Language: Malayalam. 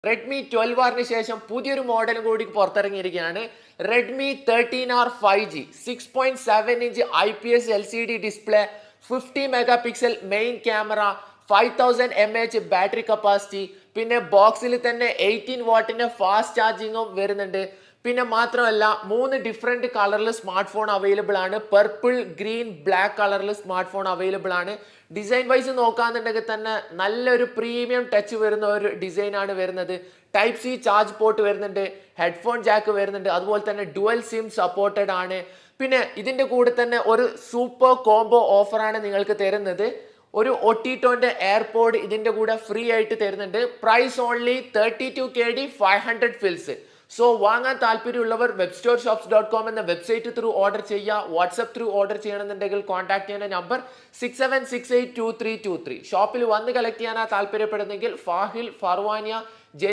റെഡ്മി 12 ശേഷം പുതിയൊരു മോഡൽ കൂടി പുറത്തിറങ്ങിയിരിക്കുകയാണ്. Redmi 13R 5G 6.7 inch IPS LCD display, 50 mega pixel main camera, 5000 mAh battery capacity. പിന്നെ ബോക്സിൽ തന്നെ 18 വാട്ടിന്റെ ഫാസ്റ്റ് ചാർജിങ്ങും വരുന്നുണ്ട്. പിന്നെ മാത്രമല്ല 3 ഡിഫറെൻറ്റ് കളറിൽ സ്മാർട്ട് ഫോൺ അവൈലബിൾ ആണ്. പർപ്പിൾ, ഗ്രീൻ, ബ്ലാക്ക് കളറിൽ സ്മാർട്ട് ഫോൺ അവൈലബിൾ ആണ്. ഡിസൈൻ വൈസ് നോക്കാന്നുണ്ടെങ്കിൽ തന്നെ നല്ലൊരു പ്രീമിയം ടച്ച് വരുന്ന ഒരു ഡിസൈൻ ആണ് വരുന്നത്. ടൈപ്പ് സി ചാർജ് പോർട്ട് വരുന്നുണ്ട്, ഹെഡ്ഫോൺ ജാക്ക് വരുന്നുണ്ട്, അതുപോലെ തന്നെ ഡുവൽ സിം സപ്പോർട്ടഡ് ആണ്. പിന്നെ ഇതിൻ്റെ കൂടെ തന്നെ ഒരു സൂപ്പർ കോംബോ ഓഫറാണ് നിങ്ങൾക്ക് തരുന്നത്. ഒരു ഒട്ടിറ്റോന്റെ എയർപോഡ് ഇതിൻ്റെ കൂടെ ഫ്രീ ആയിട്ട് തരുന്നുണ്ട്. Price only 32KD 500 fils. So വാങ്ങാൻ താല്പര്യമുള്ളവർ webstoreshops.com എന്ന വെബ്സൈറ്റ് ത്രൂ ഓർഡർ ചെയ്യുക. വാട്സപ്പ് ത്രൂ ഓർഡർ ചെയ്യണമെന്നുണ്ടെങ്കിൽ കോൺടാക്ട് ചെയ്യുന്ന നമ്പർ 67682323. ഷോപ്പിൽ വന്ന് കളക്ട് ചെയ്യാനാണ് താല്പര്യപ്പെടുന്നെങ്കിൽ ഫാഹിൽ, ഫർവാനിയ,